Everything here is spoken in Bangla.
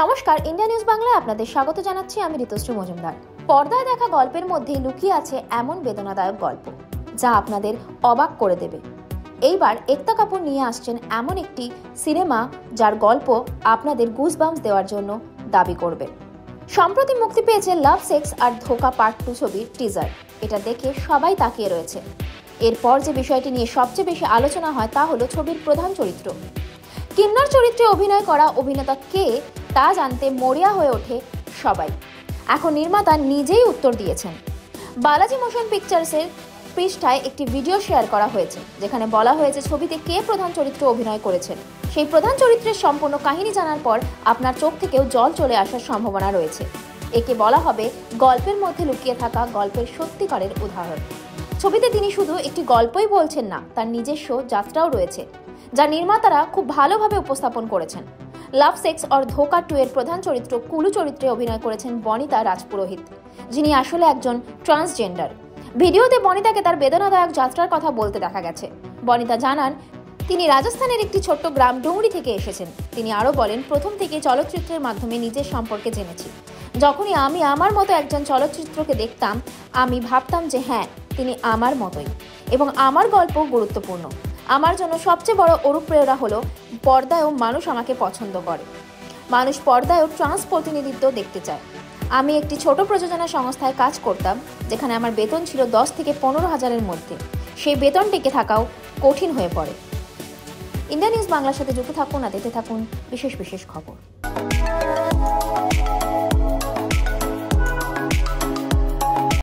নমস্কার, ইন্ডিয়া নিউজ বাংলায় আপনাদের স্বাগত জানাচ্ছি। আমি ঋতুশ্রী মজুমদার। পর্দায় দেখা গল্পের মধ্যে লুকিয়ে আছে এমন বেদনাদায়ক গল্প যা আপনাদের অবাক করে দেবে। এইবার একতা কাপুর নিয়ে আসছেন এমন একটি সিনেমা যার গল্প আপনাদের গুজবাম্পস দেওয়ার জন্য দাবি করবে। সম্প্রতি মুক্তি পেয়েছে লাভ, সেক্স আর ধোকা পার্ট 2 ছবির টিজার। এটা দেখে সবাই তাকিয়ে রয়েছে। এরপর যে বিষয়টি নিয়ে সবচেয়ে বেশি আলোচনা হয় তা হলো ছবির প্রধান চরিত্র। কিন্নর চরিত্রে অভিনয় করা অভিনেতা কে তা জানতে মরিয়া হয়ে ওঠে সবাই। এখন নির্মাতা নিজেই উত্তর দিয়েছেন। বালাজি মোশন পিকচার্সের পৃষ্ঠায় একটি ভিডিও শেয়ার করা হয়েছে যেখানে বলা হয়েছে ছবিতে কে প্রধান চরিত্রে অভিনয় করেছেন। সেই প্রধান চরিত্রের সম্পূর্ণ কাহিনী জানার পর আপনার চোখ থেকেও জল চলে আসার সম্ভাবনা রয়েছে। একে বলা হবে গল্পের মধ্যে লুকিয়ে থাকা গল্পের সত্যিকারের উদাহরণ। ছবিতে তিনি শুধু একটি গল্পই বলছেন না, তার নিজস্ব যাত্রাও রয়েছে যা নির্মাতারা খুব ভালোভাবে উপস্থাপন করেছেন। লাভ, সেক্স আর ধোকা 2 এর প্রধান চরিত্র কুলু চরিত্রে অভিনয় করেছেন বনিতা রাজপুরোহিত, যিনি আসলে একজন ট্রান্সজেন্ডার। ভিডিওতে বনিতাকে তার বেদনাদায়ক যাত্রার কথা বলতে দেখা গেছে। বনিতা জানান তিনি রাজস্থানের একটি ছোট্ট গ্রাম ডুংরি থেকে এসেছেন। তিনি আরও বলেন, প্রথম থেকে চলচ্চিত্রের মাধ্যমে নিজের সম্পর্কে জেনেছি। যখনই আমি আমার মতো একজন চলচ্চিত্রকে দেখতাম, আমি ভাবতাম যে হ্যাঁ, তিনি আমার মতোই এবং আমার গল্প গুরুত্বপূর্ণ। আমার জন্য সবচেয়ে বড় অনুপ্রেরণা হলো পর্দায়ও মানুষ আমাকে পছন্দ করে। মানুষ পর্দায়ও ট্রান্স প্রতিনিধিত্ব দেখতে চায়। আমি একটি ছোট প্রযোজনা সংস্থায় কাজ করতাম যেখানে আমার বেতন ছিল 10 থেকে 15,000-এর মধ্যে। সেই বেতন টিকে থাকাও কঠিন হয়ে পড়ে। ইন্ডিয়া নিউজ বাংলার সাথে যুক্ত থাকুন আর দেখতে থাকুন বিশেষ বিশেষ খবর।